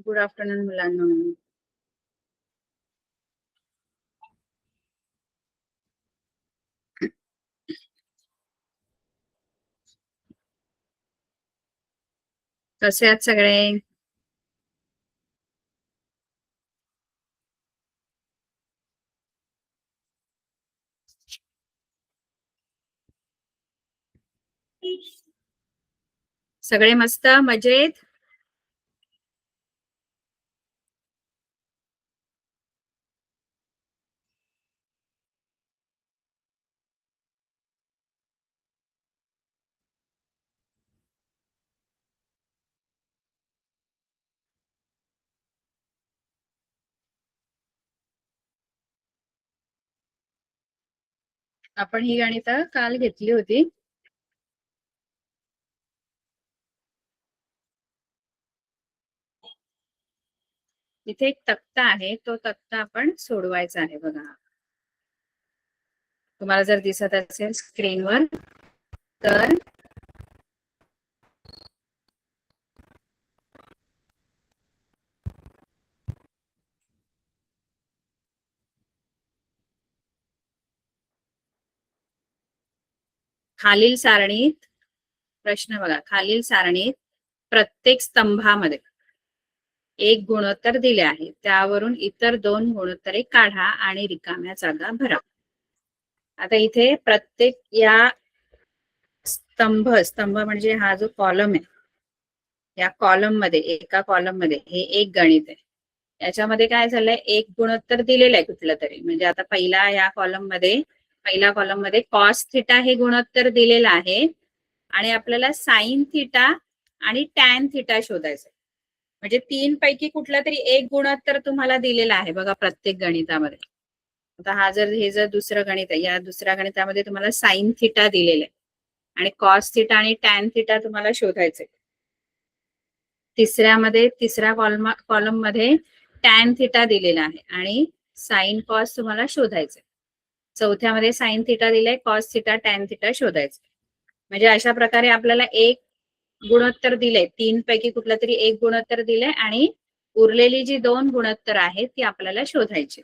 Good afternoon मुलांनो. कसे आहात सगळे? सगळे मस्त मजेत? आपण ही गणित काल घेतली होती. इथे एक तक्ता आहे, तो तक्ता आपण सोडवायचा आहे. बघा, तुम्हाला जर दिसत असेल स्क्रीनवर तर खालील सारणीत प्रश्न बघा, खालील सारणीत प्रत्येक स्तंभामध्ये एक गुणोत्तर दिले आहे, त्यावरून इतर दोन गुणोत्तरे काढा आणि रिकाम्या जागा भरा. आता इथे प्रत्येक या स्तंभ म्हणजे हा जो कॉलम आहे, या कॉलम मध्ये एका कॉलम मध्ये हे एक गणित आहे. याच्यामध्ये काय झालंय, एक गुणोत्तर दिलेलं आहे कुठलं तरी. म्हणजे आता पहिला कॉलम मध्ये कॉस थिटा हे गुणोत्तर दिलेलं आहे आणि आपल्याला साइन थिटा आणि टॅन थिटा शोधायचं. म्हणजे तीन पैकी कुठला तरी एक गुणोत्तर तुम्हाला दिलेला आहे बघा प्रत्येक गणितामध्ये. आता हे जर दुसरं गणित आहे, या दुसऱ्या गणितामध्ये तुम्हाला साइन थिटा दिलेलं आहे आणि कॉस थिटा आणि टॅन थिटा तुम्हाला शोधायचे. तिसऱ्या कॉलम मध्ये टॅन थिटा दिलेला आहे आणि साइन कॉस तुम्हाला शोधायचे. चौथ्यामध्ये साइन थिटा दिलाय, कॉस थिटा टॅन थिटा शोधायचे. म्हणजे अशा प्रकारे आपल्याला एक गुणोत्तर दिले, तीन पैकी कुठलं तरी एक गुणोत्तर दिले आणि उरलेली जी दोन गुणोत्तर आहेत ती आपल्याला शोधायची.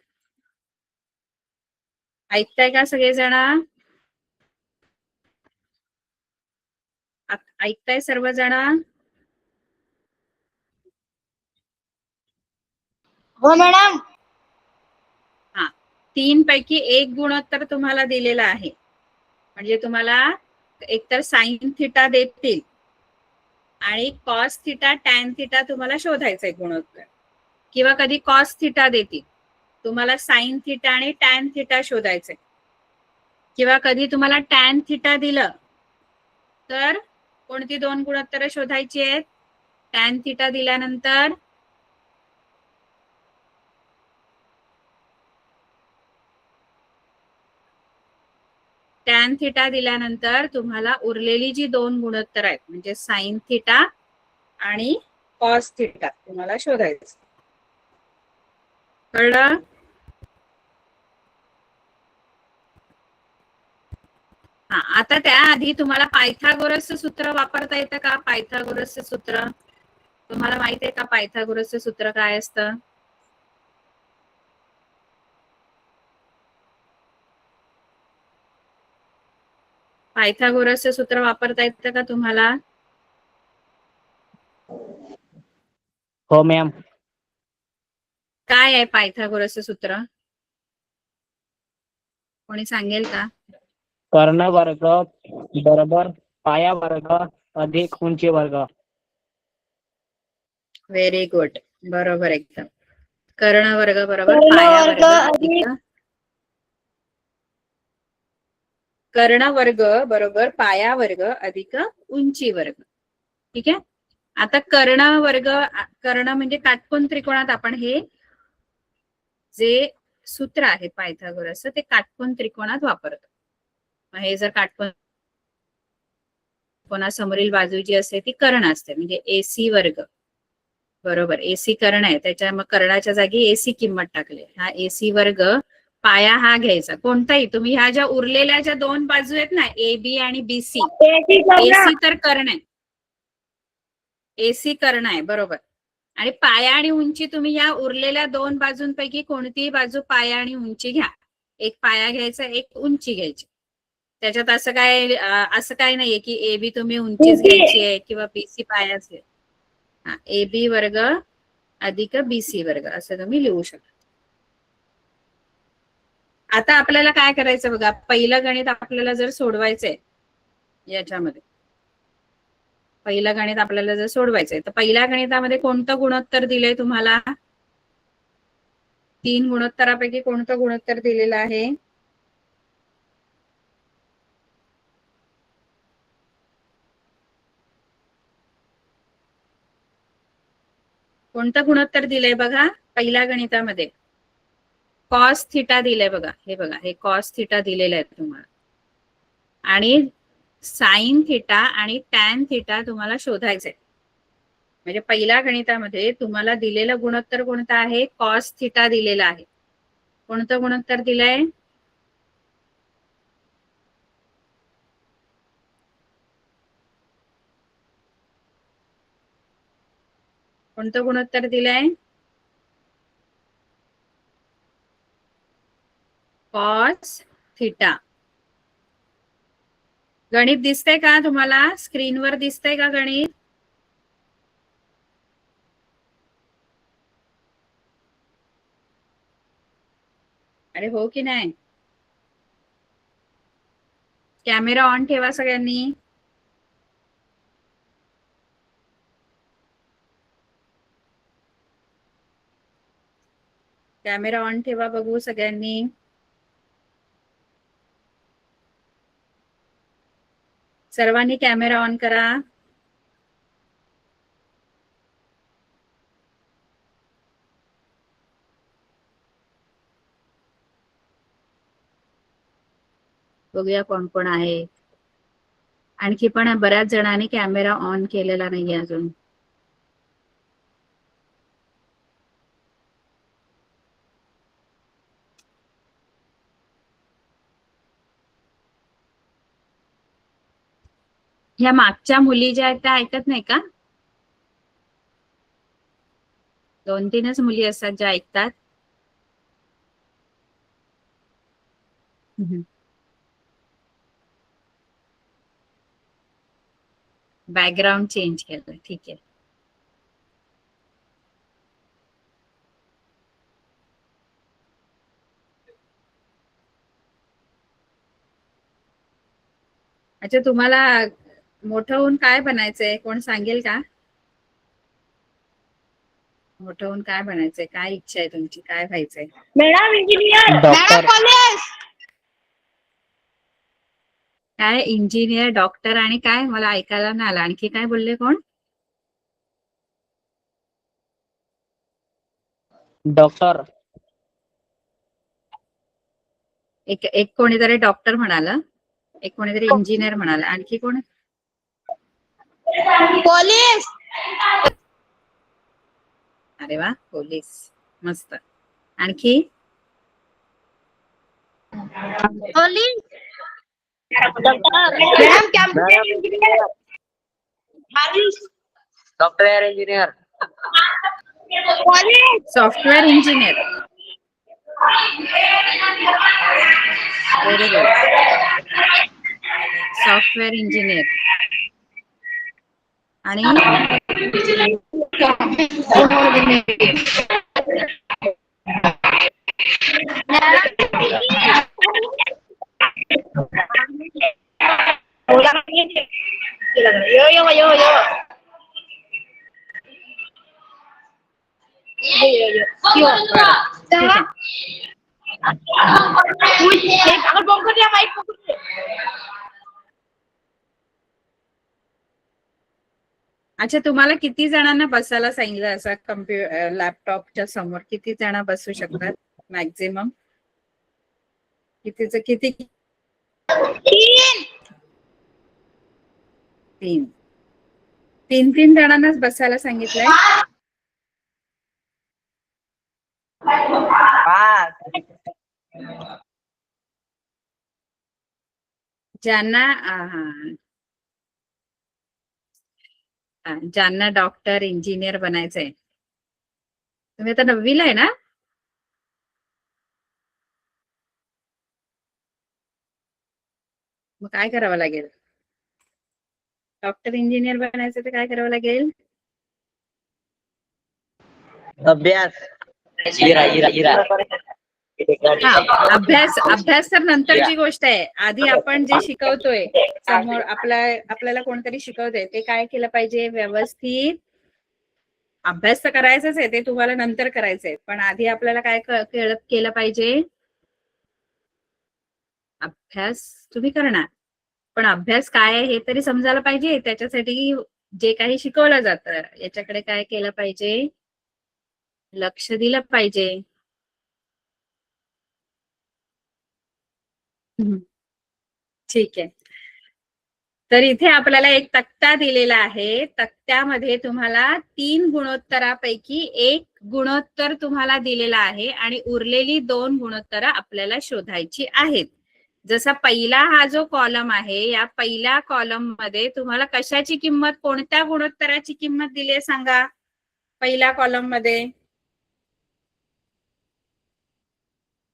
ऐकताय का सगळेजण? ऐकताय सर्वजण? हो मॅडम. हा, तीन पैकी एक गुणोत्तर तुम्हाला दिलेला आहे. म्हणजे तुम्हाला एकतर साइन थिटा देतील आणि कॉस थिटा टॅन थिटा तुम्हाला शोधायचंय गुणोत्तर, किंवा कधी कॉस थिटा देतील, तुम्हाला साइन थिटा आणि टॅन थिटा शोधायचंय, किंवा कधी तुम्हाला टॅन थिटा दिलं तर कोणती दोन गुणोत्तर शोधायची आहेत? टॅन थिटा दिल्यानंतर तुम्हाला उरलेली जी दोन गुणोत्तर आहेत म्हणजे साइन थिटा आणि कॉस थिटा तुम्हाला शोधायचं. कळलं? हा, आता त्याआधी तुम्हाला पायथागोरसचं सूत्र वापरता येतं का? पायथागोरसचं सूत्र तुम्हाला माहिती आहे का? पायथागोरसचं सूत्र काय असतं? पायथागोरसचं सूत्र वापरता येतं का तुम्हाला? हो मॅम. काय आहे पायथागोरसचं सूत्र? कोणी सांगेल का? कर्ण वर्ग बरोबर पाया वर्ग अधिक उंची वर्ग. व्हेरी गुड, बरोबर एकदम. कर्ण वर्ग बरोबर पाया वर्ग अधिक कर्ण वर्ग बरोबर पाया वर्ग अधिक उंची वर्ग. ठीक आहे. आता कर्ण म्हणजे काटकोन त्रिकोणात आपण हे जे सूत्र आहे पायथागोरसचं ते काटकोन त्रिकोणात वापरतो. हे जर काटकोन कोणासमोरील बाजू जी असते ती कर्ण असते, म्हणजे एसी वर्ग बरोबर. एसी कर्ण आहे, त्याच्या मग कर्णाच्या जागी एसी किंमत टाकली. हा एसी वर्ग पाया हा घ्यायचा कोणताही. तुम्ही ह्या ज्या उरलेल्या ज्या दोन बाजू आहेत ना, ए बी आणि बी सी, एसी तर कर्ण आहे, एसी कर्ण आहे बरोबर. आणि पाया आणि उंची तुम्ही या उरलेल्या दोन बाजूंपैकी कोणतीही बाजू पाया आणि उंची घ्या. एक पाया घ्यायचा, एक उंची घ्यायची. त्याच्यात असं काय नाहीये की ए बी तुम्ही उंचीच घ्यायची आहे किंवा बीसी पायाच घ्यायची. ए बी वर्ग अधिक बीसी वर्ग असं तुम्ही लिहू शकता. आता आपल्याला काय करायचं बघा, पहिलं गणित आपल्याला जर सोडवायचंय याच्यामध्ये, पहिलं गणित आपल्याला जर सोडवायचंय तर पहिल्या गणितामध्ये कोणतं गुणोत्तर दिलंय तुम्हाला? 3 गुणोत्तरापैकी कोणतं गुणोत्तर दिलेलं आहे? कोणतं गुणोत्तर दिलंय बघा पहिल्या गणितामध्ये? कॉस थिटा दिलंय बघा. हे बघा, हे कॉस थिटा दिलेलं आहे तुम्हाला आणि साइन थिटा आणि टॅन थिटा तुम्हाला शोधायचंय. म्हणजे पहिल्या गणितामध्ये तुम्हाला दिलेलं गुणोत्तर कोणतं आहे? कॉस थिटा दिलेला आहे. कोणतं गुणोत्तर दिलंय? कोणतं गुणोत्तर दिलंय? Cos theta. गणित दिसतंय का तुम्हाला? स्क्रीनवर दिसतंय का गणित? अरे हो की नाही? कॅमेरा ऑन ठेवा सगळ्यांनी. कॅमेरा ऑन ठेवा बघू सगळ्यांनी. सर्वांनी कॅमेरा ऑन करा. बघूया कोण कोण आहे. आणखी पण बऱ्याच जणांनी कॅमेरा ऑन केलेला नाहीये अजून. ह्या मागच्या मुली ज्या आहेत त्या ऐकत नाही का? 2-3च मुली असतात ज्या ऐकतात. बॅकग्राऊंड चेंज केलं, ठीक आहे. अच्छा, तुम्हाला मोठं होऊन काय बनायचंय? कोण सांगेल का? मोठं होऊन काय बनायचंय? काय इच्छा आहे तुमची? काय व्हायचंय? Madam engineer, doctor. कॉलेज. काय इंजिनियर, डॉक्टर आणि काय? मला ऐकायला नाही आलं. आणखी काय बोलले कोण? डॉक्टर. एक कोणीतरी डॉक्टर म्हणाला, एक कोणीतरी इंजिनियर म्हणाला. आणखी कोण? पोलीस. अरे वा, पोलीस. मस्त. आणखी? Police. Madam computer engineer. Software engineer. College. Software engineer. Very good. Software engineer. आणि यो यो यो यो ठीक आहे. अच्छा, तुम्हाला किती जणांना बसायला सांगितलं असं लॅपटॉपच्या समोर? किती जण बसू शकतात मॅक्झिमम? किती? 3. 3 जणांनाच बसायला सांगितलंय. ज्यांना ज्यांना डॉक्टर इंजिनियर बनायचंय तुम्ही आता 9वीला आहे ना? मग काय करावं लागेल? डॉक्टर इंजिनियर बनायचं तर काय करावं लागेल? अभ्यास. अभ्यास तर नंतरची गोष्ट आहे. आधी आपण जे शिकवतोय, समोर आपल्याला कोणतरी शिकवतोय, ते काय केलं पाहिजे? व्यवस्थित अभ्यास तर करायचाच आहे, ते तुम्हाला नंतर करायचंय, पण आधी आपल्याला काय केलं पाहिजे? अभ्यास तुम्ही करणार, पण अभ्यास काय आहे हे तरी समजायला पाहिजे. त्याच्यासाठी जे काही शिकवलं जातं याच्याकडे काय केलं पाहिजे? लक्ष दिलं पाहिजे. ठीक आहे. तर इथे आपल्याला एक तक्ता दिलेला आहे. तक्त्यामध्ये तुम्हाला 3 गुणोत्तरापैकी 1 गुणोत्तर तुम्हाला दिलेला आहे आणि उरलेली 2 गुणोत्तर आपल्याला शोधायची आहेत. जसा पहिला हा जो कॉलम आहे, या पहिल्या कॉलम मध्ये तुम्हाला कशाची किंमत, कोणत्या गुणोत्तराची किंमत दिली आहे सांगा? पहिल्या कॉलम मध्ये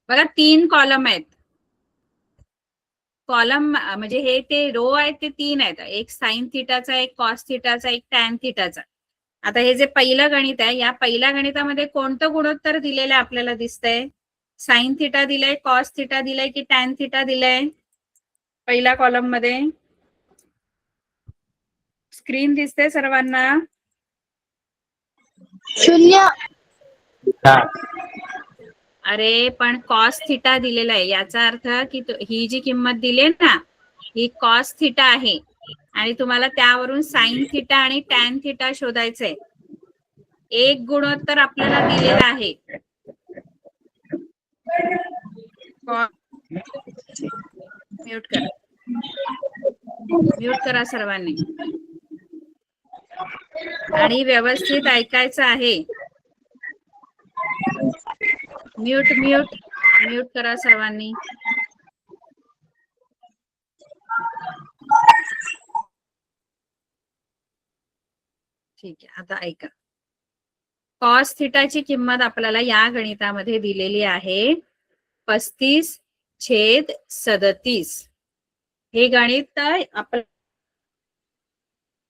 बघा 3 कॉलम आहेत. कॉलम म्हणजे हे ते रो आहेत ते 3 आहेत. एक साइन थिटाचा, एक कॉस थिटाचा, एक टॅन थिटाचा. आता हे जे पहिलं गणित आहे, या पहिल्या गणितामध्ये कोणतं गुणोत्तर दिलेलं आपल्याला दिसतंय? साइन थिटा दिलंय, कॉस थिटा दिलंय की टॅन थिटा दिलंय? पहिल्या कॉलम मध्ये स्क्रीन दिसते सर्वांना? 0. अरे पण कॉस थिटा दिलेला आहे, याचा अर्थ की ही जी किंमत दिली ना, ही कॉस थिटा आहे आणि तुम्हाला त्यावरून साइन थिटा आणि टॅन थिटा शोधायचंय. एक गुणोत्तर आपल्याला दिलेला आहे. म्यूट करा, म्यूट करा सर्वांनी आणि व्यवस्थित ऐकायचं आहे. म्यूट म्यूट म्यूट करा सर्वांनी. ठीक आहे, आता ऐका. कॉस थिटाची किंमत आपल्याला या गणितामध्ये दिलेली आहे 35/37. हे गणित आपलं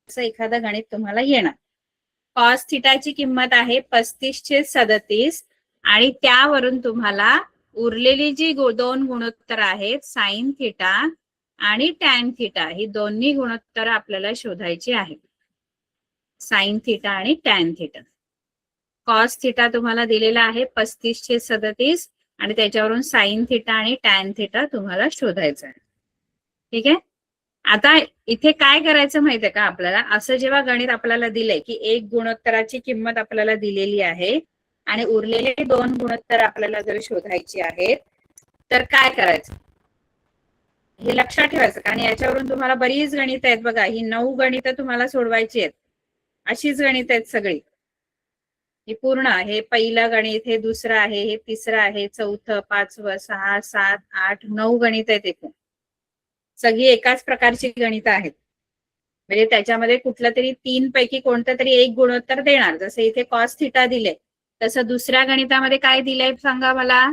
एखादं गणित तुम्हाला येणार. कॉस थिटाची किंमत आहे 35/37 आणि त्यावरून तुम्हाला उरलेली जी 2 गुणोत्तर आहेत, साइन थिटा आणि टॅन थिटा, ही दोन्ही गुणोत्तर आपल्याला शोधायची आहेत. साइन थिटा आणि टॅन थिटा. कॉस थिटा तुम्हाला दिलेला आहे 35/37 आणि त्याच्यावरून साइन थिटा आणि टॅन थिटा तुम्हाला शोधायचा आहे. ठीक आहे. आता इथे काय करायचं माहितीये का आपल्याला? असं जेव्हा गणित आपल्याला दिलंय की 1 गुणोत्तराची किंमत आपल्याला दिलेली आहे आणि उरलेले 2 गुणोत्तर आपल्याला जर शोधायची आहेत, तर काय करायचं हे लक्षात ठेवायचं. कारण याच्यावरून तुम्हाला बरीच गणित आहेत बघा. ही 9 गणितं तुम्हाला सोडवायची आहेत. अशीच गणित आहेत सगळी. हे पूर्ण, हे पहिलं गणित, हे दुसरं आहे, हे तिसरं आहे, चौथं, 5वं, 6, 7, 8, 9 गणित आहेत एकूण. सगळी एकाच प्रकारची गणित आहेत. म्हणजे त्याच्यामध्ये कुठलं तरी 3 पैकी कोणतं तरी 1 गुणोत्तर देणार. जसं इथे कॉस थिटा दिले, तसं दुसऱ्या गणितामध्ये काय दिलंय सांगा मला?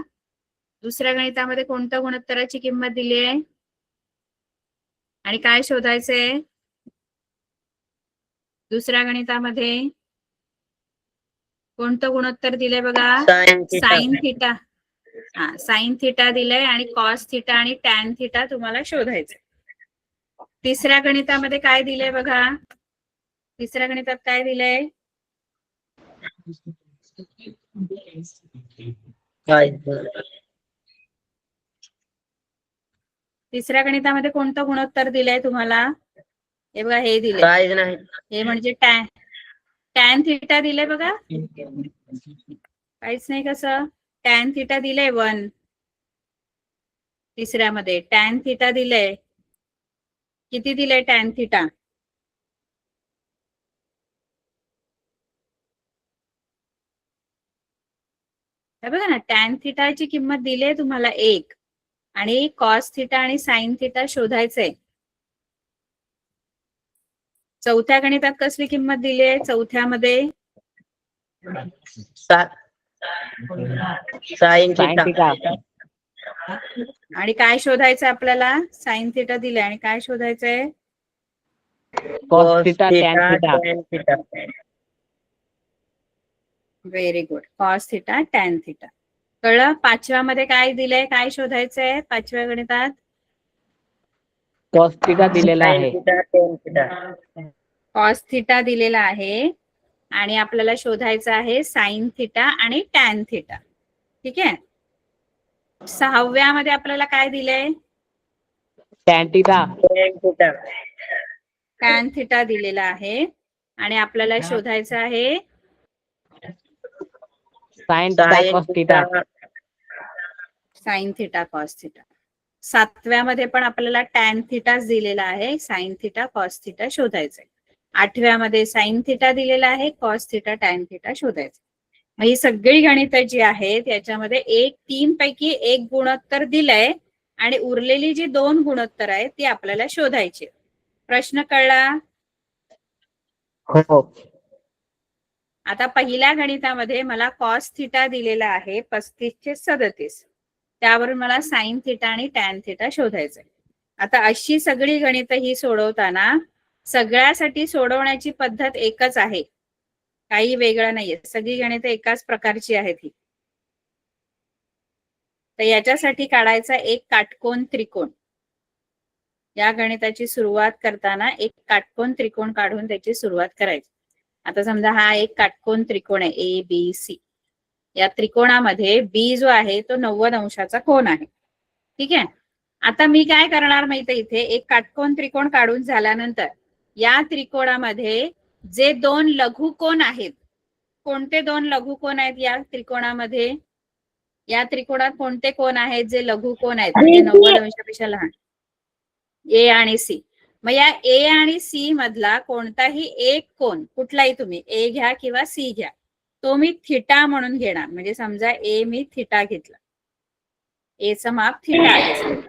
दुसऱ्या गणितामध्ये कोणत्या गुणोत्तराची किंमत दिली आहे आणि काय शोधायचंय? दुसऱ्या गणितामध्ये कोणतं गुणोत्तर दिलंय बघा? Sine theta. हा, साइन थिटा दिलंय आणि कॉस थिटा आणि टॅन थिटा तुम्हाला शोधायचंय. तिसऱ्या गणितामध्ये काय दिलंय बघा? तिसऱ्या गणितात काय दिलंय? तिसऱ्या गणितामध्ये कोणतं गुणोत्तर दिलंय तुम्हाला? हे बघा, हे दिलंय. हे म्हणजे टॅन थिटा दिलंय बघा. काहीच नाही. कसं? टॅन थिटा दिलंय 1. तिसऱ्यामध्ये टॅन थिटा दिलंय. किती दिलंय टॅन थिटा? बघा ना, टॅन थिटाची किंमत दिली आहे तुम्हाला 1 आणि कॉस थिटा आणि साइन थिटा शोधायचंय. चौथ्या गणितात कसली किंमत दिली आहे? चौथ्यामध्ये साइन थिटा. आणि काय शोधायचं आपल्याला? साइन थिटा दिले आणि काय शोधायचंय? Cos theta tan theta. Very good. Cos theta tan theta. कळलं? पाचव्यामध्ये काय दिलंय? काय शोधायचंय पाचव्या गणितात? कॉस थिटा दिलेला आहे. कॉस थिटा दिलेला आहे आणि आपल्याला शोधायचं आहे साइन थिटा आणि टॅन थिटा. ठीक आहे. सहाव्यामध्ये आपल्याला काय दिलंय? Tan theta. टॅन थिटा दिलेला आहे आणि आपल्याला शोधायचं आहे sine theta cos theta. Sine theta cos theta. सातव्यामध्ये पण आपल्याला टॅन थिटाच दिलेला आहे. साइन थिटा कॉस थिटा शोधायचंय. आठव्यामध्ये साइन थिटा दिलेला आहे. कॉस थिटा टॅन थिटा शोधायचं. मग ही सगळी गणितं जी आहेत याच्यामध्ये एक 3 पैकी एक गुणोत्तर दिलंय आणि उरलेली जी 2 गुणोत्तर आहेत ती आपल्याला शोधायची. प्रश्न कळला? हो. आता पहिल्या गणितामध्ये मला कॉस थिटा दिलेला आहे 35/37. त्यावरून मला साइन थिटा आणि टॅन थिटा शोधायचंय. आता अशी सगळी गणितं ही सोडवताना सगळ्यासाठी सोडवण्याची पद्धत एकच आहे. काही वेगळं नाहीये. सगळी गणितं एकाच प्रकारची आहेत ही. तर याच्यासाठी काढायचा एक काटकोन त्रिकोण. या गणिताची सुरुवात करताना एक काटकोन त्रिकोण काढून त्याची सुरुवात करायची. आता समजा हा एक काटकोन त्रिकोण आहे ABC. या त्रिकोणामध्ये B जो आहे तो 90 अंशाचा कोन आहे. ठीक आहे. आता मी काय करणार माहिती इथे एक काटकोन त्रिकोण काढून झाल्यानंतर या त्रिकोणामध्ये जे 2 लघुकोन आहेत, कोणते 2 लघुकोन आहेत या त्रिकोणामध्ये? या त्रिकोणात कोणते कोन आहेत जे लघुकोन आहेत म्हणजे 90 अंशापेक्षा लहान? A आणि C. मग या A आणि C मधला कोणताही एक कोन, कुठलाही तुम्ही A घ्या किंवा C घ्या, तो मी थिटा म्हणून घेणार. म्हणजे समजा A मी थिटा घेतला. A चं माप थिटा आहे समजा.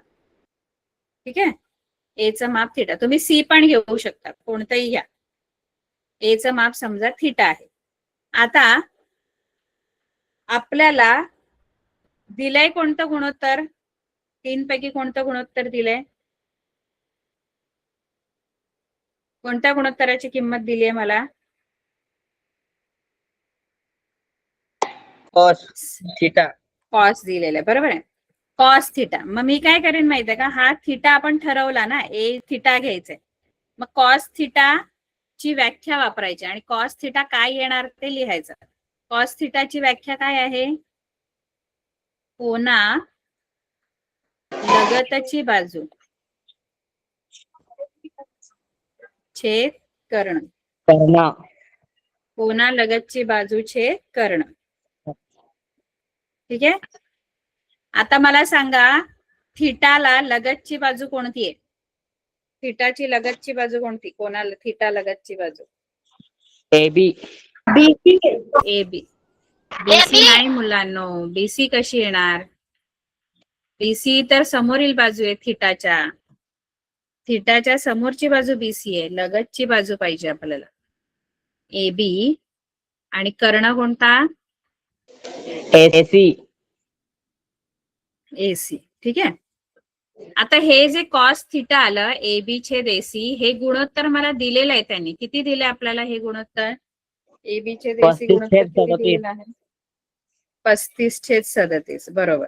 ठीक आहे. A चं माप थिटा. तुम्ही C पण घेऊ शकता, कोणतंही घ्या. A चं माप समजा थिटा आहे. आता आपल्याला दिलंय कोणतं गुणोत्तर? 3 पैकी कोणतं गुणोत्तर दिलंय? कोणत्या गुणोत्तराची किंमत दिली आहे मला? Cos theta. कॉस दिलेला आहे. बरोबर आहे. Cos theta. मग मी काय करेन माहितीये का? हा थिटा आपण ठरवला ना, A थिटा घ्यायचंय. मग कॉस थिटा ची व्याख्या वापरायची आणि कॉस थिटा काय येणार ते लिहायचं. कॉस थिटाची व्याख्या काय आहे? कोना लगतची बाजू छेद कर्ण. कोना लगतची बाजू छेद कर्ण. ठीक आहे. आता मला सांगा थिटाला लगतची बाजू कोणती आहे? थिटाची लगतची बाजू कोणती? कोणाला थिटा लगतची बाजू? AB. AB. BC नाही मुलांनो. BC कशी येणार? BC तर समोरील बाजू आहे थिटाच्या. थिटाच्या समोरची बाजू BC आहे. लगतची बाजू पाहिजे आपल्याला. AB आणि कर्ण कोणता? AC. AC. ठीक आहे. आता हे जे कॉस थिटा आलं AB छेद AC हे गुणोत्तर मला दिलेलं आहे त्यांनी. किती दिले आपल्याला हे गुणोत्तर? AB छेद AC गुणोत्तर किती दिलेलं आहे? 35/37. बरोबर.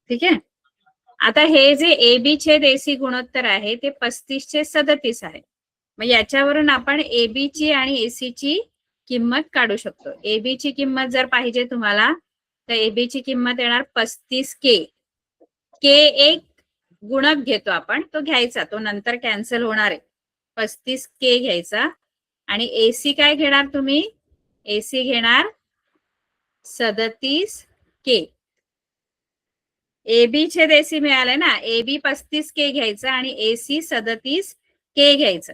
ठीक आहे. आता हे जे AB छेद AC गुणोत्तर आहे ते 35/37 आहे. मग याच्यावरून आपण AB ची आणि AC ची किंमत काढू शकतो. AB ची किंमत जर पाहिजे तुम्हाला तर AB ची किंमत येणार 35K. K एक गुणक घेतो आपण, तो घ्यायचा, तो नंतर कॅन्सल होणार आहे. 35K घ्यायचा आणि AC काय घेणार तुम्ही? AC घेणार 37K. AB छेद AC मिळालंय ना. AB 35K घ्यायचं आणि AC 37K घ्यायचं.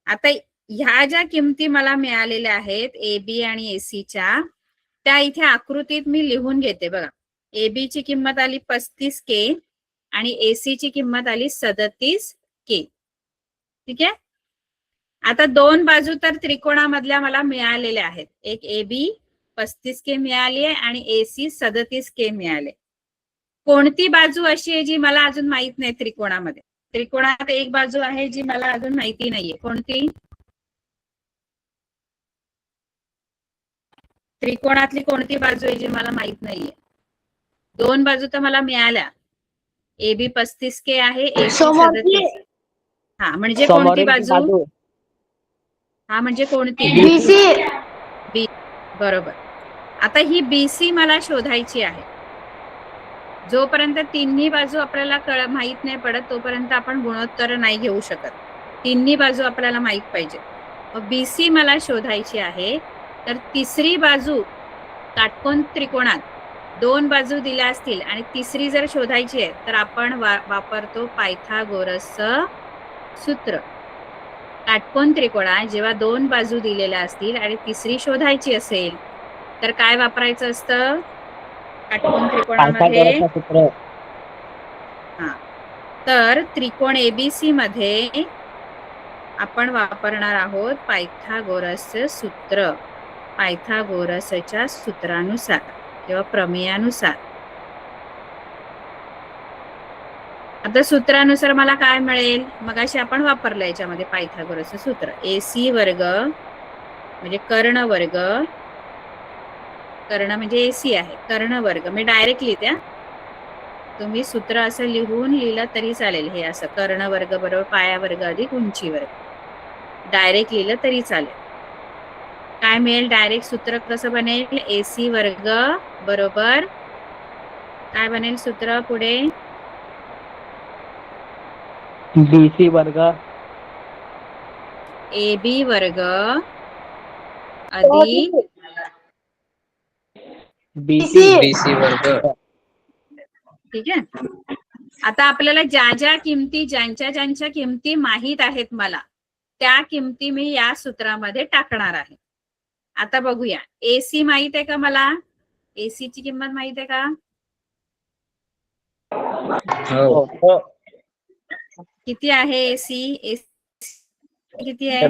आता ह्या ज्या किमती मला मिळालेल्या आहेत AB आणि AC च्या, त्या इथे आकृतीत मी लिहून घेते बघा. AB ची किंमत आली 35K आणि AC ची किंमत आली 37K. ठीक आहे. आता 2 बाजू तर त्रिकोणामधल्या मला मिळालेल्या आहेत. एक AB 35K मिळाली आहे आणि AC 37K मिळाले. कोणती बाजू अशी आहे जी मला अजून माहित नाही त्रिकोणामध्ये? त्रिकोणात एक बाजू आहे जी मला अजून माहिती नाहीये. कोणती? त्रिकोणातली कोणती बाजू आहे जी मला माहित नाहीये? दोन बाजू तर मला मिळाल्या. AB 35K आहे, AC समोरची 37. हा म्हणजे कोणती समोरील बाजू? हा म्हणजे कोणती? BC बरोबर. आता ही BC मला शोधायची आहे. जोपर्यंत तिन्ही बाजू आपल्याला माहित नाही पडत तोपर्यंत आपण गुणोत्तर नाही घेऊ शकत. तिन्ही बाजू आपल्याला माहित पाहिजे. मग BC मला शोधायची आहे. तर तिसरी बाजू काटकोन त्रिकोणात दोन बाजू दिल्या असतील आणि तिसरी जर शोधायची आहे तर आपण वापरतो पायथागोरसचं सूत्र. काटकोन त्रिकोणात जेव्हा दोन बाजू दिलेल्या असतील आणि तिसरी शोधायची असेल तर काय वापरायचं असतं काटकोन त्रिकोणामध्ये? हा, तर त्रिकोण ABC मध्ये आपण वापरणार आहोत पायथागोरसचे सूत्र. पायथागोरसच्या सूत्रानुसार किंवा प्रमेयानुसार. आता सूत्रानुसार मला काय मिळेल? मगाशी आपण वापरलं याच्यामध्ये पायथागोरसचं सूत्र. AC वर्ग म्हणजे कर्ण वर्ग, कर्ण म्हणजे AC आहे, कर्ण वर्ग. मी डायरेक्ट लिहिते. तुम्ही सूत्र असं लिहिलं तरी चालेल. हे असं कर्ण वर्ग बरोबर पाया वर्ग अधिक उंची वर्ग. डायरेक्ट लिहिलं तरी चालेल. काय मिळेल? डायरेक्ट सूत्र कसं बनेल? AC वर्ग बरोबर काय बनेल सूत्र पुढे? BC वर्ग AB वर्ग अधिक BC वर्ग. ठीक आहे. आता आपल्याला ज्यांच्या किमती माहीत आहेत मला त्या किमती मी या सूत्रामध्ये टाकणार आहे. आता बघूया. AC माहित आहे का मला? AC ची किंमत माहित आहे का? हो. किती आहे AC? किती आहे?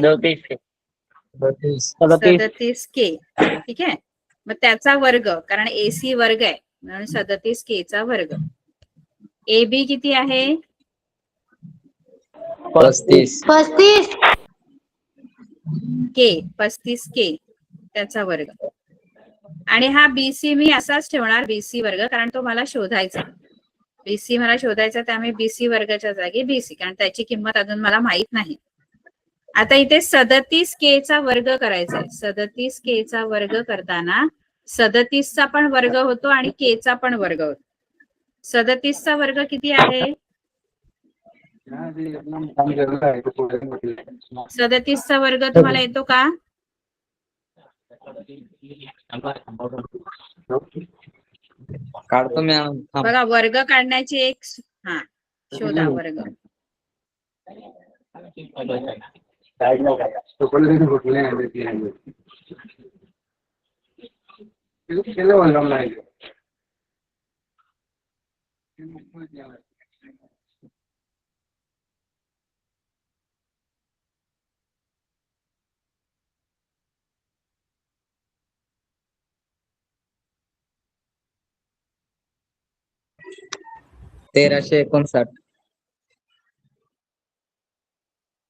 37K. ठीक आहे. मग त्याचा वर्ग, कारण AC वर्ग आहे म्हणून 37K चा वर्ग. AB किती आहे? 35K त्याचा वर्ग. आणि हा BC मी असाच ठेवणार, BC वर्ग, कारण तो मला शोधायचा. BC मला शोधायचा त्यामुळे BC वर्गाच्या जागी BC, कारण त्याची किंमत अजून मला माहित नाही. आता इथे 37K चा वर्ग करायचा आहे. 37K चा वर्ग करताना 37 चा पण वर्ग होतो आणि K चा पण वर्ग होतो. 37 चा वर्ग किती आहे? 37 चा वर्ग तुम्हाला येतो का? काढतो मी. बघा, वर्ग काढण्याची एक शोधा वर्ग. तेराशे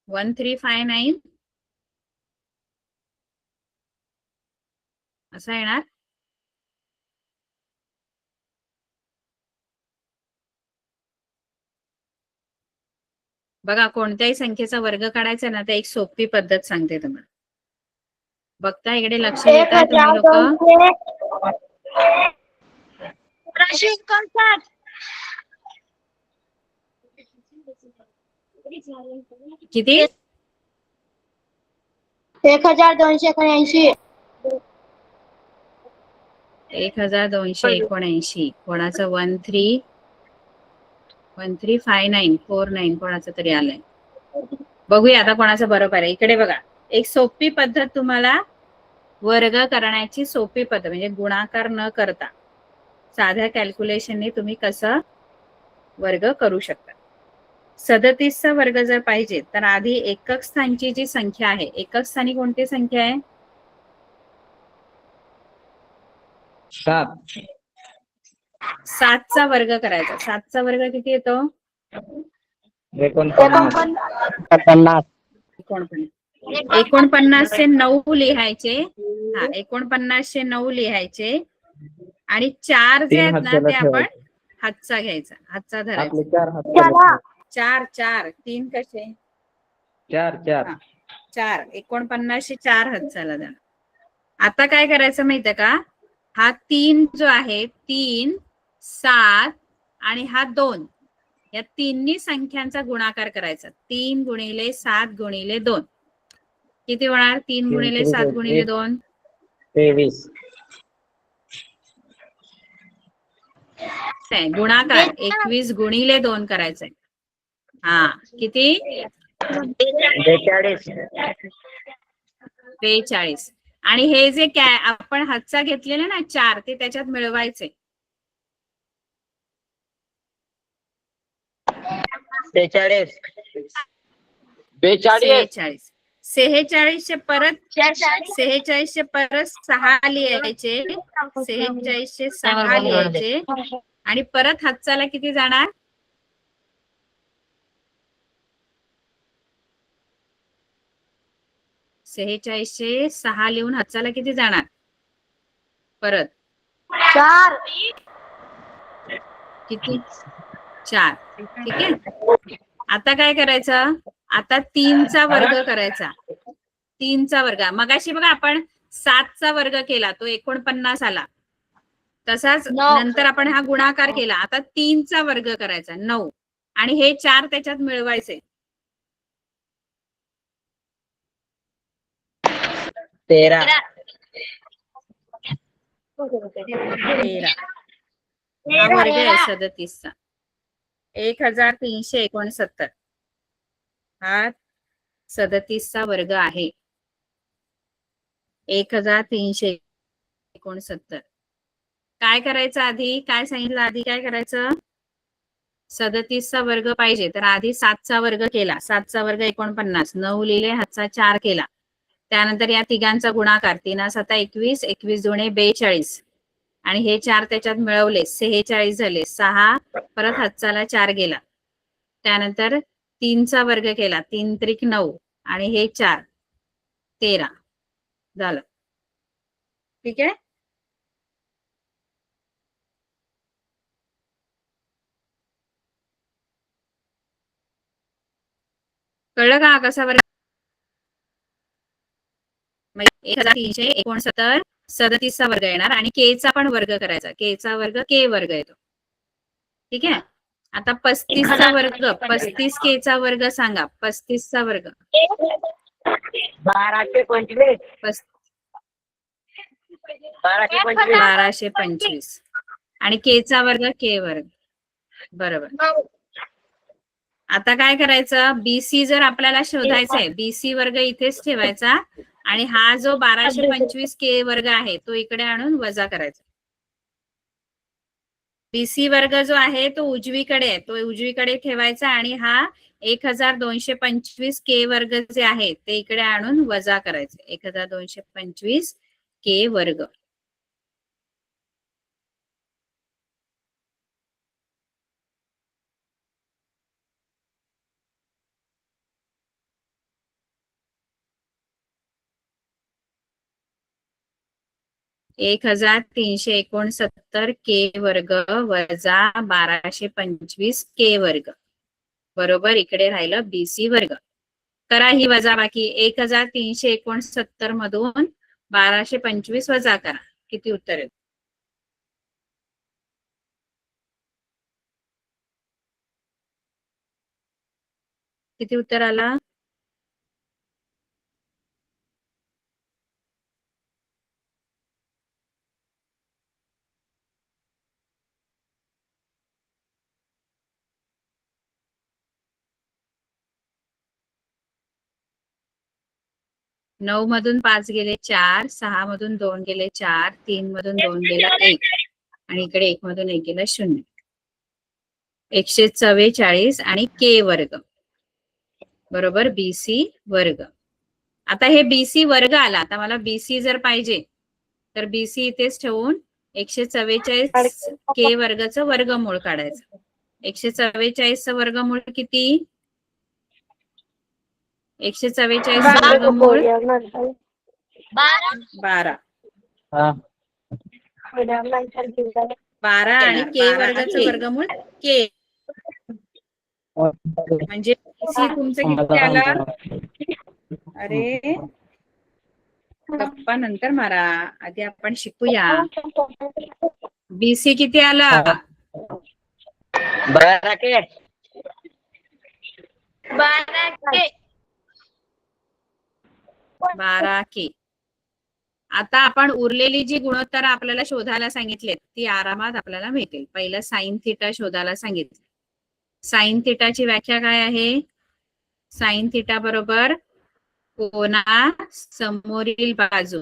1359 असा येणार. बघा, कोणत्याही संख्येचा वर्ग काढायचा ना, तर एक सोपी पद्धत सांगते तुम्हाला. बघता इकडे लक्ष देता तुम्ही लोक? 1259 किती? 1279 1279. कोणाचं 135949 कोणाचं तरी आलंय. बघूया आता कोणाचं बरोबर आहे. इकडे बघा, एक सोपी पद्धत तुम्हाला वर्ग करण्याची सोपी पद्धत, म्हणजे गुणाकार न करता साध्या कॅल्क्युलेशनने तुम्ही कसं वर्ग करू शकता. 37 चा वर्ग जर पाहिजे तर आधी एकक स्थानची जी संख्या आहे, एकक स्थानी कोणती संख्या आहे? 7 7चा वर्ग करायचा. 7चा वर्ग किती येतो? 49 49चे 9 लिहायचे. हा, 49चे 9 लिहायचे आणि 4 जे 3 आहेत ना हाताला ते आपण ठेवायचे. हातचा घ्यायचा. हातचा धरायचा. आपले 4 हात 4 3 कसे? 4 हा, 4 49चे 4 हातचाला द्या. आता काय करायचं माहितीये का? हा 3 जो आहे 3 7 आणि हा 2 या तिन्ही संख्यांचा गुणाकार करायचा. 3 गुणिले 7 गुणिले 2 किती होणार? 3 गुणिले 7 गुणिले 2 23. गुणाकार 21 गुणिले 2 करायचंय. हा, किती? 42. आणि हे जे आपण हातचा घेतलेला ना 4 ते त्याच्यात मिळवायचे. 46. 46चे परत 6 लिहायचे. 46चे 6 लिहायचे आणि परत हातचाला किती जाणार? 46चे 6 लिहून हातचाला किती जाणार? परत 4 किती? 4. ठीक आहे. आता काय करायचं? आता 3चा वर्ग करायचा. 3चा वर्ग. मगाशी बघा आपण 7चा वर्ग केला, तो 49 आला. तसाच नंतर आपण हा गुणाकार केला. आता 3चा वर्ग करायचा 9 आणि हे 4 त्याच्यात मिळवायचे. 13. 13. हा वर्ग आहे 37चा. 1369. हा 37चा वर्ग आहे. 1369. काय करायचं आधी? काय सांगितलं आधी? काय करायचं? 37चा वर्ग पाहिजे तर आधी 7चा वर्ग केला. 7चा वर्ग 49. 9 लिहिले, हातचा 4 केला. त्यानंतर या तिघांचा गुणाकार 3 7 21, 21 दुणे 42 आणि हे 4 त्याच्यात मिळवले 46 झाले. 6 परत हातचाला 4 गेला. त्यानंतर 3चा वर्ग केला. 3 त्रिक 9 आणि हे 4 13 झालं. ठीक आहे. कळलं का कसा वर्ग? 1369 37चा वर्ग येणार आणि के चा पण वर्ग करायचा. के चा वर्ग के वर्ग येतो. ठीक आहे. आता 35चा वर्ग, 35 के चा वर्ग सांगा. 35चा वर्ग 1225. 1225 आणि के चा वर्ग के वर्ग. बरोबर. आता काय करायचं? बीसी जर आपल्याला शोधायचा आहे, बीसी वर्ग इथेच ठेवायचा आणि हा जो 1225 के वर्ग आहे तो इकडे आणून वजा करायचा. बीसी वर्ग जो आहे तो उजवीकडे आहे, तो उजवीकडे ठेवायचा आणि हा 1225 के वर्ग जे आहे ते इकडे आणून वजा करायचे. 1225 के वर्ग. एक 1369 के वर्ग वजा 1225 के वर्ग बरोबर इकडे राहिलं बीसी वर्ग. करा ही वजाबाकी. 1369 मधून 1225 वजा करा. किती उत्तर येईल? किती उत्तर आला? नऊ मधून 5 गेले 4, 6 मधून 2 गेले 4, 3 मधून 2 गेला 1 आणि इकडे 1 मधून 1 गेला 0. 144 आणि के वर्ग बरोबर बीसी वर्ग. आता हे बीसी वर्ग आला. आता मला बीसी जर पाहिजे तर बीसी इथेच ठेवून 144 के वर्गाचं वर्गमूळ काढायचं. 144चं वर्गमूळ किती? 144चं वर्गमूळ 12. हा 12 आणि के वर्गाचं वर्गमूळ के. म्हणजे BC तुमचं किती आलं? अरे गप्पा नंतर मारा, आधी आपण शिकूया. BC किती आला? 12 के 12 के. आता आपण उरलेली जी गुणोत्तर आपल्याला शोधायला सांगितलेत ती आरामात आपल्याला मिळतील. पहिलं साइन थिटा शोधायला सांगितलं. साइन थिटाची व्याख्या काय आहे? साइन थिटा बरोबर कोना समोरील बाजू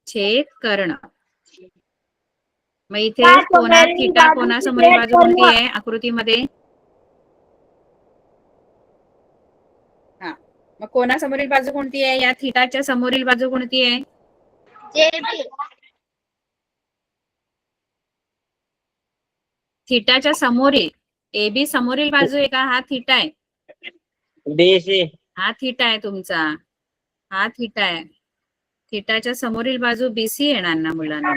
छेद कर्ण. मग इथे कोना थिटा कोना समोरील बाजू कोणती आहे आकृतीमध्ये? हा, मग कोना समोरील बाजू कोणती आहे? या थिटाच्या समोरील बाजू कोणती आहे? थिटाच्या समोरील AB समोरील बाजू आहे का? हा थिटा आहे. BC हा थिटा आहे तुमचा. हा थिटा आहे. थिटाच्या समोरील बाजू BC येणार ना मुलांना.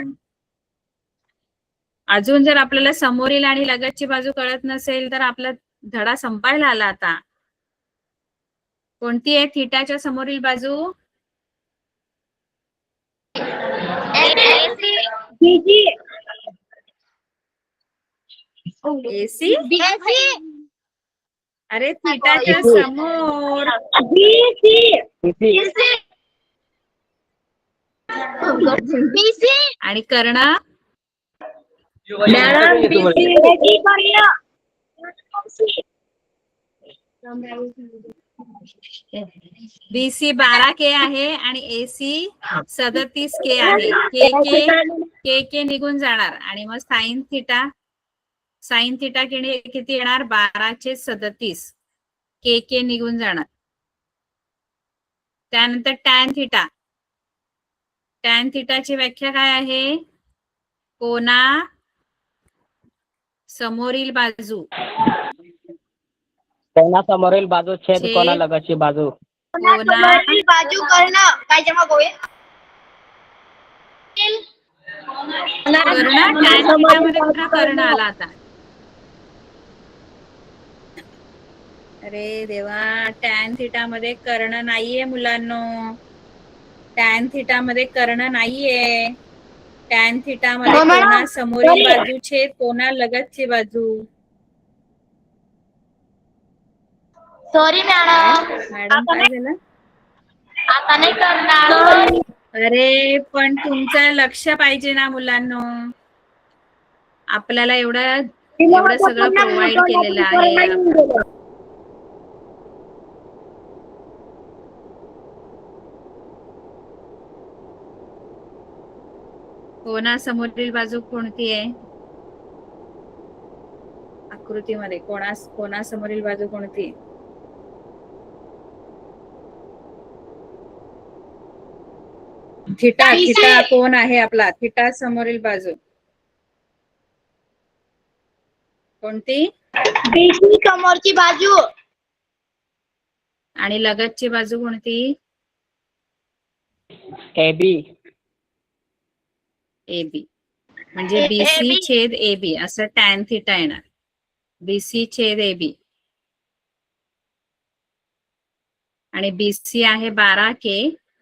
अजून जर आपल्याला समोरील आणि लगतची बाजू कळत नसेल तर आपला धडा संपायला आला आता. कोणती आहे थिटाच्या समोरील बाजू? AC. अरे थिटाच्या समोर. आणि कर्ण? BC 12 के आहे आणि AC 37 के आहे. के निघून जाणार आणि मग साइन थिटा किती येणार? 12/37. के निघून जाणार. त्यानंतर टॅन थिटाची व्याख्या काय आहे? कोना समोरील बाजू कोना समोरील बाजू छेद कोना लगतची बाजू. बाजू कर्ण काय जमा गोळे कर्ण टॅन थिटामध्ये पुन्हा कर्ण आला आता. अरे देवा, टॅन थिटामध्ये कर्ण नाहीये मुलांनो. टॅन थिटामध्ये कर्ण नाहीये. टॅन थिटामध्ये कोना समोरील बाजू छेद कोना लगतची बाजू. Sorry madam. मॅडम काय झालं? आता नाही करणार. अरे पण तुमचं लक्ष पाहिजे ना मुलांनो. आपल्याला एवढं सगळं प्रोव्हाइड केलेलं आहे. कोना समोरील बाजू कोणती आहे आकृतीमध्ये? कोना समोरील बाजू कोणती? थिटा कोण आहे आपला? थिटा समोरील बाजू कोणती? BC समोरची बाजू. आणि लगतची बाजू कोणती? AB म्हणजे BC छेद AB असं टॅन थिटा येणार. BC छेद AB आणि BC आहे 12 के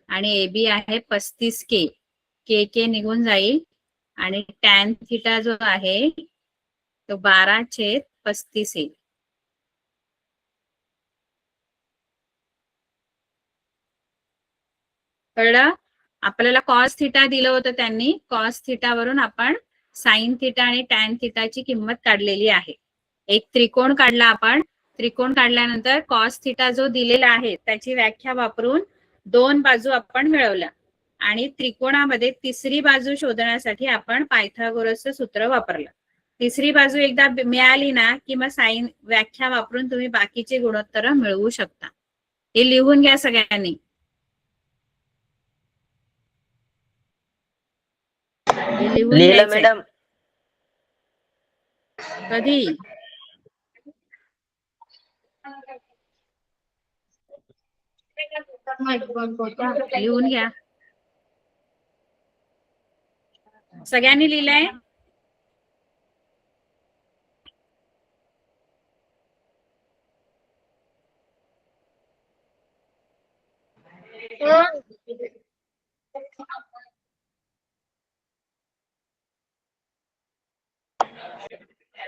आणि AB आहे 35 के. के निघून जाईल आणि टॅन थिटा जो आहे तो 12/35 येईल. कळलं? आपल्याला कॉस थिटा दिलं होतं त्यांनी. कॉस थिटा वरून आपण साइन थिटा आणि टॅन थिटाची किंमत काढलेली आहे. एक त्रिकोण काढला आपण. त्रिकोण काढल्यानंतर कॉस थिटा जो दिलेला आहे त्याची व्याख्या वापरून दोन बाजू आपण मिळवल्या आणि त्रिकोणामध्ये तिसरी बाजू शोधण्यासाठी आपण पायथागोरसचं सूत्र वापरलं. तिसरी बाजू एकदा मिळाली ना की मग साइन व्याख्या वापरून तुम्ही बाकीचे गुणोत्तर मिळवू शकता. हे लिहून घ्या सगळ्यांनी. हे लिहून लिहिलं घ्यायचंय. मॅडम. कधी? लिहून घ्या. सगळ्यांनी लिहिलंय?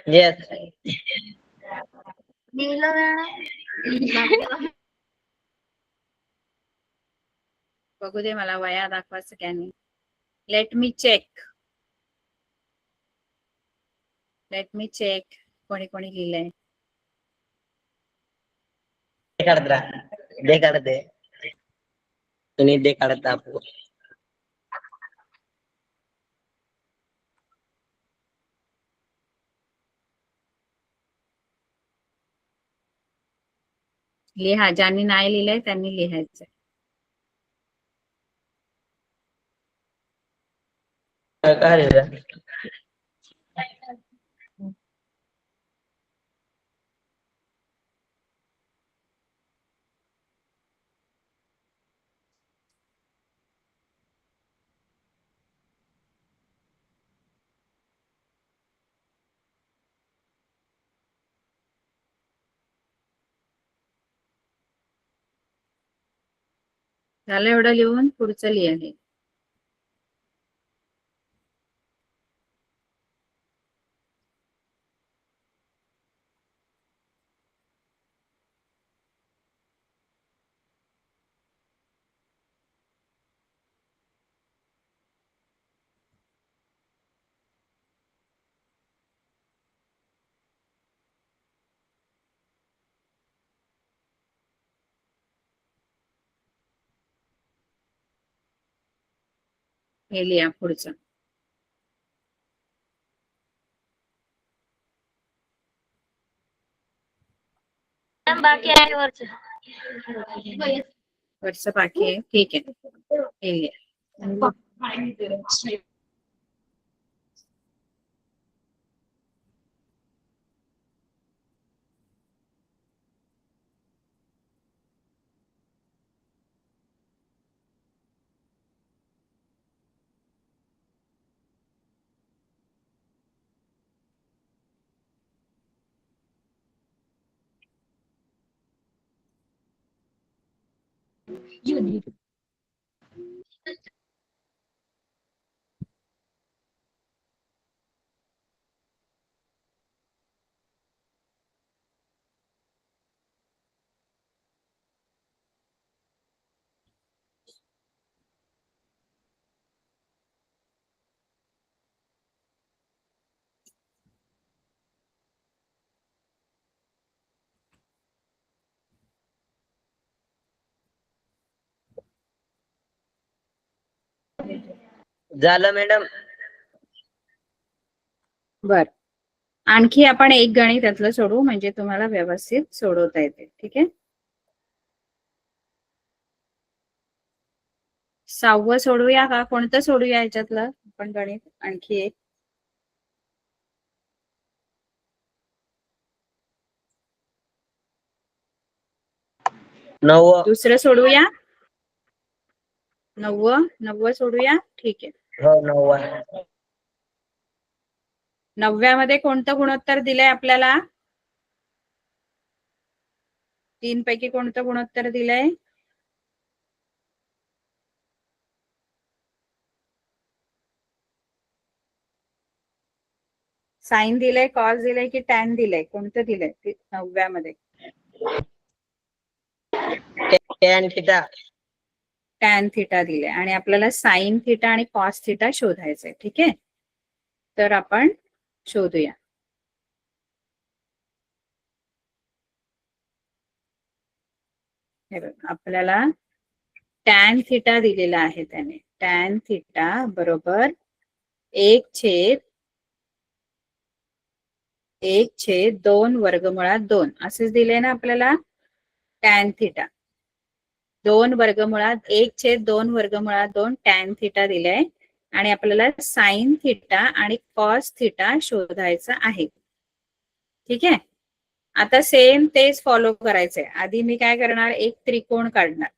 येस. बघू दे मला, वया दाखवा सगळ्यांनी. Let me check. Let me check. कोणी कोणी लिहिलंय? दे काढते. तुम्ही दे काढत आपू. लिहा. ज्यांनी नाही लिहिलंय त्यांनी लिहायचंय. काय लिहिलं? झालं एवढं लिहून? पुढचं लिहा. हे लिहा पुढचं. बाकी आहे वरचं. वरचं बाकी आहे. ठीक आहे. हे लिहा. झालं मॅडम. बर. आणखी आपण एक गणित त्यातलं सोडवू, म्हणजे तुम्हाला व्यवस्थित सोडवता येते. ठीक आहे. 6वं सोडवूया का? कोणतं सोडूया याच्यातलं आपण गणित? आणखी एक. 9. दुसरं सोडूया. 9वं सोडूया. ठीक आहे. हो 9. 9व्यामध्ये कोणतं गुणोत्तर दिलंय आपल्याला? 3 पैकी कोणतं गुणोत्तर दिलंय? साइन दिलंय, कॉस दिलंय की टॅन दिलंय? कोणतं दिलंय 9व्यामध्ये? Tan theta. टॅन थिटा दिले आणि आपल्याला साइन थिटा आणि कॉस थिटा शोधायचंय. ठीक आहे. तर आपण शोधूया. हे बघ, आपल्याला टॅन थिटा दिलेला आहे त्याने. टॅन थिटा बरोबर 1/2 वर्गमुळात 2 असेच दिले ना आपल्याला. टॅन थिटा 1/2 वर्गमुळात 2 टॅन थिटा दिलाय आणि आपल्याला साइन थिटा आणि कॉस थिटा शोधायचा आहे. ठीक आहे. आता सेम तेच फॉलो करायचंय. आधी मी काय करणार, एक त्रिकोण काढणार.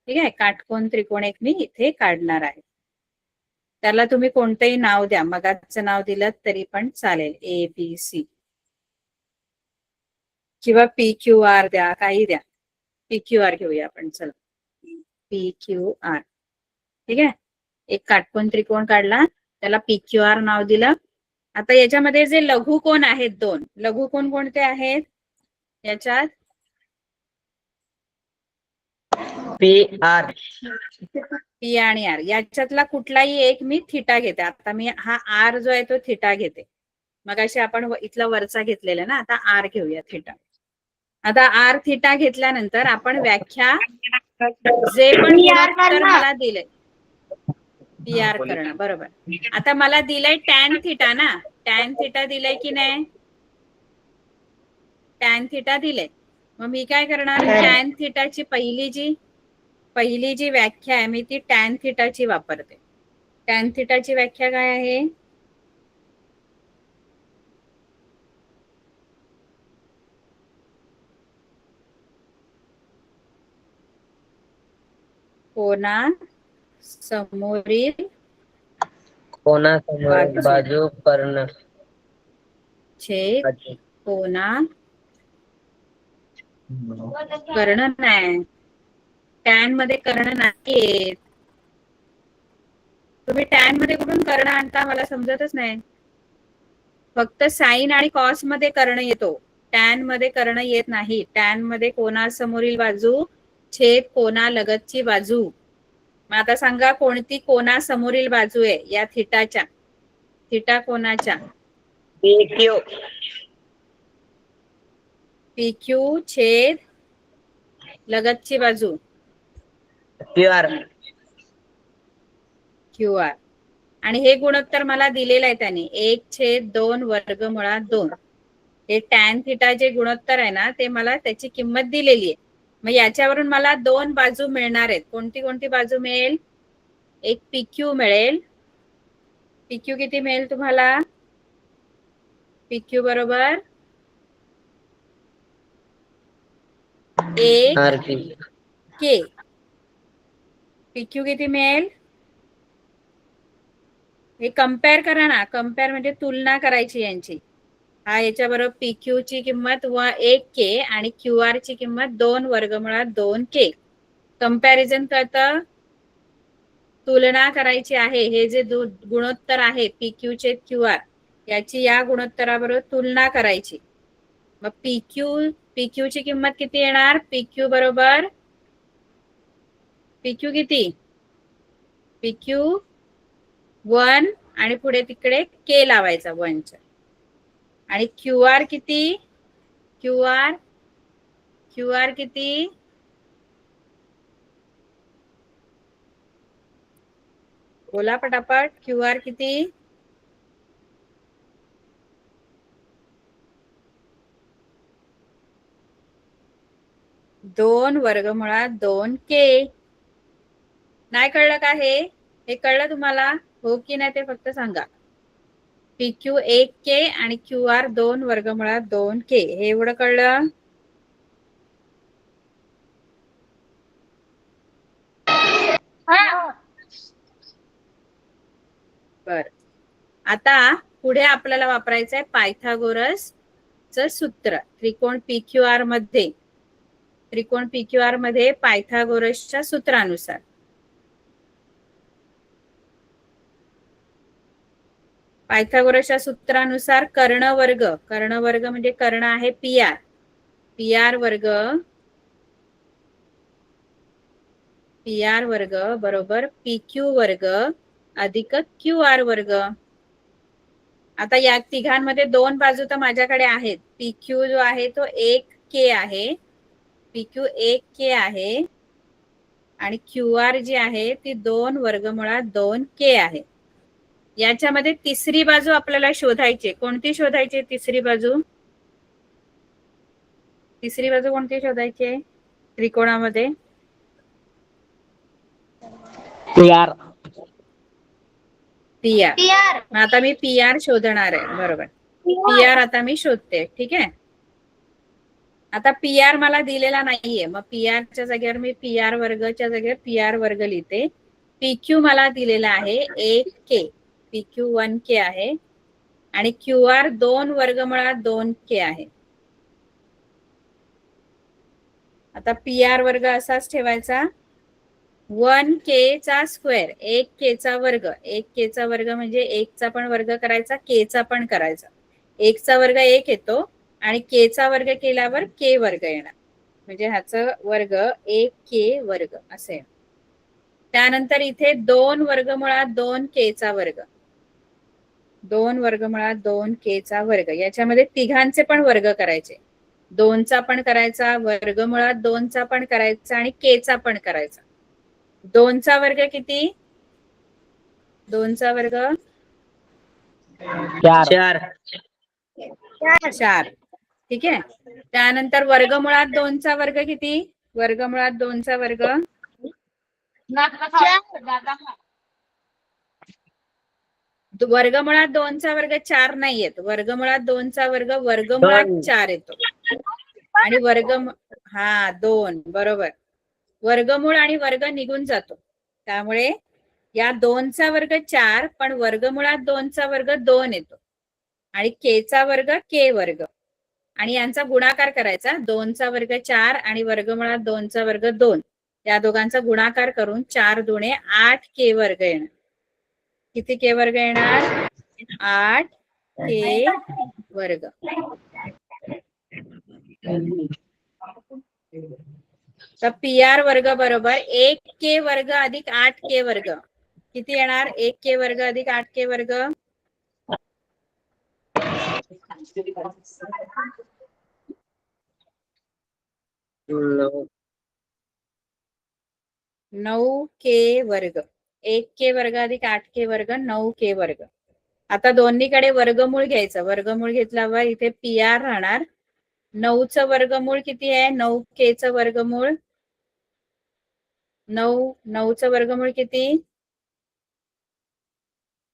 ठीक आहे, काटकोन त्रिकोण एक मी इथे काढणार आहे. त्याला तुम्ही कोणतंही नाव द्या, मगाचं नाव दिलं तरी पण चालेल, ABC किंवा PQR द्या, काही द्या. PQR घेऊया आपण, चला PQR. ठीक आहे, एक काटकोन त्रिकोण काढला, त्याला PQR नाव दिलं. आता याच्यामध्ये जे लघुकोन आहेत, दोन लघुकोन कोणते आहेत याच्यात? PR. P आणि R याच्यातला कुठलाही एक मी थिटा घेते. आता मी हा R जो आहे तो थिटा घेते. मग अशी आपण इथला वरचा घेतलेला ना, आता R घेऊया थिटा. आता R थिटा घेतल्यानंतर आपण व्याख्या जे पण गुणोत्तर मला दिले PR करणं, बरोबर. आता मला दिलंय टॅन थिटा ना, टॅन थिटा दिलंय की नाही? टॅन थिटा दिले. मग मी काय करणार, टॅन थिटाची पहिली जी व्याख्या आहे मी ती टॅन थिटाची वापरते. टॅन थिटाची व्याख्या काय आहे? कोनासमोरील बाजू कर्ण छेद कोना कर्ण नाही, टॅन मध्ये कर्ण नाही. तुम्ही टॅन मध्ये कुठून कर्ण आणता मला समजतच नाही. फक्त साइन आणि कॉस मध्ये कर्ण येतो, टॅन मध्ये कर्ण येत नाही. टॅन मध्ये कोनासमोरील बाजू छेद कोना लगतची बाजू. मग आता सांगा कोणती कोनासमोरील बाजू आहे या थिटाच्या, थिटा कोनाच्या? PQ छेद लगतची बाजू QR. आणि हे गुणोत्तर मला दिलेलं आहे त्याने, 1/2 वर्गमुळात 2. हे टॅन थिटा जे गुणोत्तर आहे ना, ते मला त्याची किंमत दिलेली आहे. मग याच्यावरून मला दोन बाजू मिळणार आहेत. कोणती कोणती बाजू मिळेल? एक PQ मिळेल. PQ किती मिळेल तुम्हाला? PQ बरोबर 1K. PQ किती मिळेल? हे कम्पेअर करा ना, कम्पेअर म्हणजे तुलना करायची यांची. हा याच्या बरोबर PQ ची किंमत 1K आणि QR ची किंमत 2 वर्गमुळात 2K. कंपॅरिझन करतं, तुलना करायची आहे. हे जे गुणोत्तर आहे PQ छेद QR याची या गुणोत्तराबरोबर तुलना करायची. मग PQ ची किंमत किती येणार? PQ बरोबर PQ किती? PQ 1 आणि पुढे तिकडे K लावायचा 1च्या. आणि QR किती? QR किती? बोला पटापट, QR किती? दोन वर्गमुळात 2K. नाही कळलं का हे कळलं तुम्हाला हो की नाही ते फक्त सांगा. PQ 1K आणि QR 2 वर्गमुळात 2K. हे एवढं कळलं? बर. आता पुढे आपल्याला वापरायचं आहे पायथागोरसचं सूत्र. त्रिकोण PQR मध्ये पायथागोरसच्या सूत्रानुसार. पायथागोरसच्या सूत्रानुसार कर्णवर्ग म्हणजे कर्ण आहे PR वर्ग बरोबर PQ वर्ग अधिक QR वर्ग. आता या तिघांमध्ये दोन बाजू तर माझ्याकडे आहेत. PQ जो आहे तो 1K आहे, PQ 1K आहे आणि QR जी आहे ती 2 वर्गमुळात 2K आहे. याच्यामध्ये तिसरी बाजू आपल्याला शोधायची. कोणती शोधायची तिसरी बाजू? तिसरी बाजू कोणती शोधायची त्रिकोणामध्ये? PR. P R. PR. आता मी पी आर शोधणार आहे. बरोबर, पी आर आता मी शोधते. ठीक आहे. आता पी आर मला दिलेला नाहीये, मग पी आरच्या जागेवर मी पी आर वर्गच्या जागेवर पी आर वर्ग लिहिते. पी क्यू मला दिलेला आहे 1K, पी क्यू 1K आहे आणि क्यू आर 2 वर्गमुळात 2K आहे. आता पी आर वर्ग असाच ठेवायचा. 1K चा स्क्वेअर, 1K चा वर्ग. 1K चा वर्ग म्हणजे 1 चा पण वर्ग करायचा, K चा पण करायचा. 1 चा वर्ग 1 येतो आणि K चा वर्ग केल्यावर K वर्ग येणार, म्हणजे ह्याचं वर्ग 1K वर्ग असे. त्यानंतर इथे 2 वर्गमुळात 2K चा वर्ग, 2 वर्गमुळात 2K चा वर्ग. याच्यामध्ये तिघांचे पण वर्ग करायचे. 2 चा पण करायचा, वर्गमुळात 2 चा पण करायचा आणि K चा पण करायचा. 2 चा वर्ग किती? 2 चा वर्ग 4. 4. ठीक आहे. त्यानंतर वर्गमुळात 2 चा वर्ग किती? वर्गमुळात 2 चा वर्ग वर्गमुळात 2 चा वर्ग 4 नाही येत. वर्गमुळात 2 चा वर्ग वर्गमुळात 4 येतो आणि वर्ग 2. बरोबर, वर्गमूळ आणि वर्ग निघून जातो. त्यामुळे या 2 चा वर्ग 4, पण वर्गमुळात 2 चा वर्ग 2 येतो आणि K चा वर्ग K वर्ग आणि यांचा गुणाकार करायचा. 2 चा वर्ग 4 आणि वर्गमुळात 2 चा वर्ग 2, या दोघांचा गुणाकार करून 4 दुणे 8K वर्ग येणार. किती K वर्ग येणार? 8K वर्ग. तर पी आर वर्ग बरोबर 1K वर्ग अधिक 8K वर्ग. किती येणार? 1K वर्ग अधिक 8K वर्ग. 9K वर्ग. 1K वर्ग अधिक 8K वर्ग 9K वर्ग. आता दोन्हीकडे वर्गमूळ घ्यायचं. वर्गमूळ घेतल्यावर इथे पी आर राहणार. 9चं वर्गमूळ किती आहे? 9K चं वर्गमूळ 9. 9चं वर्गमूळ किती?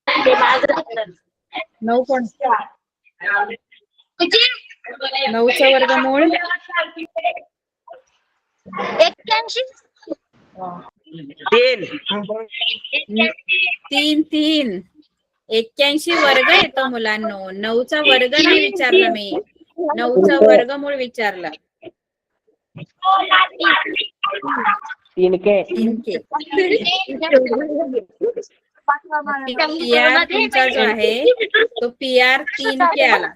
9 कोण? 9चं वर्गमूळ 3. 81 वर्ग येतो मुलांनो. 9चा वर्ग नाही विचारलं मी, 9चं वर्गमूळ विचारलं. 3K. पी आर तुमचा जो आहे तो पी आर 3K आला.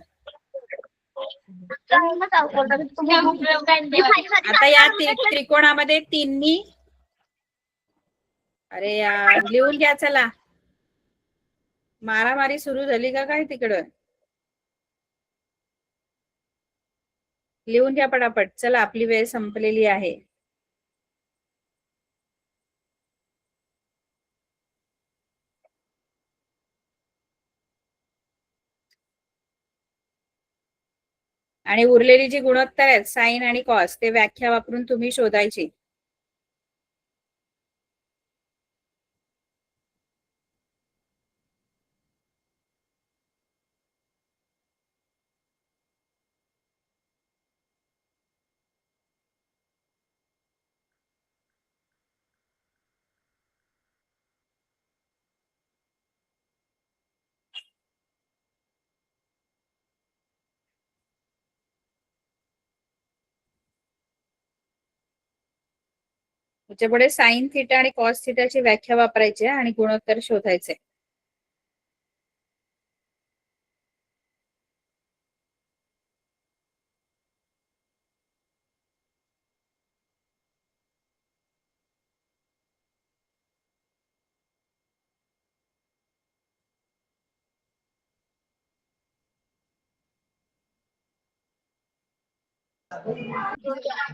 आता या त्रिकोणामध्ये 3नी, अरे यार लिहून घ्या. चला, मारामारी सुरू झाली का काय तिकडं? लिहून घ्या पटापट. चला, आपली वेळ संपलेली आहे. आणि उरलेली जी गुणोत्तर आहेत साइन आणि कॉस, ते व्याख्या वापरून तुम्ही शोधायची. त्याच्या पुढे साइन थिटा आणि कॉस थिटाची व्याख्या वापरायची आणि गुणोत्तर शोधायचे.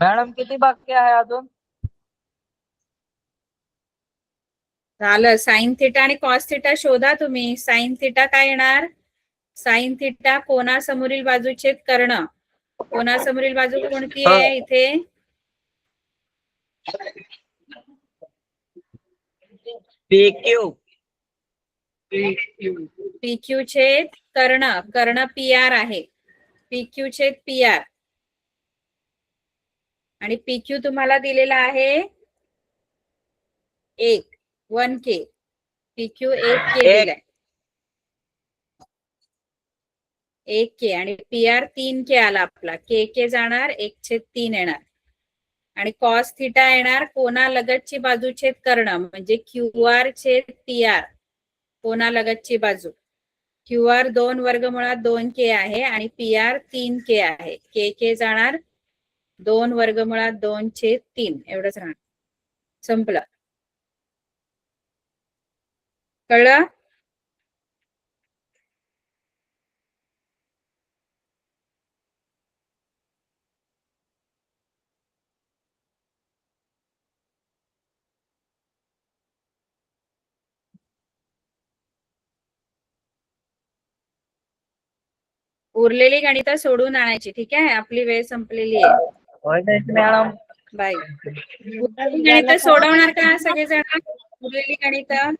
मॅडम किती बाकी आहे अजून? झालं. साइन थिटा आणि कॉस थिटा शोधा तुम्ही. साइन थिटा काय येणार? साइन थिटा कोणासमोरील बाजूचे कर्ण. कोणासमोरील बाजू कोणती आहे इथे? PQ. PQ छेद कर्ण, कर्ण PR आहे. PQ छेद PR आणि PQ तुम्हाला दिलेला आहे 1K. PQ 1K दिलाय. 1K आणि PR 3K आला आपला. K जाणार, 1/3 येणार. आणि कॉस थिटा येणार कोणालगतची बाजू छेद कर्ण म्हणजे QR छेद PR. कोणालगतची बाजू. QR 2 वर्गमुळात 2K आहे आणि PR 3K आहे. K जाणार 2 वर्गमुळात 2/3 एवढंच राहणार. संपलं. कळलं? उरलेली गणितं सोडून आणायची. ठीक आहे, आपली वेळ संपलेली आहे. मॅडम. बाय. उरलेली गणितं सोडवणार का सगळेजण? उरलेली गणितं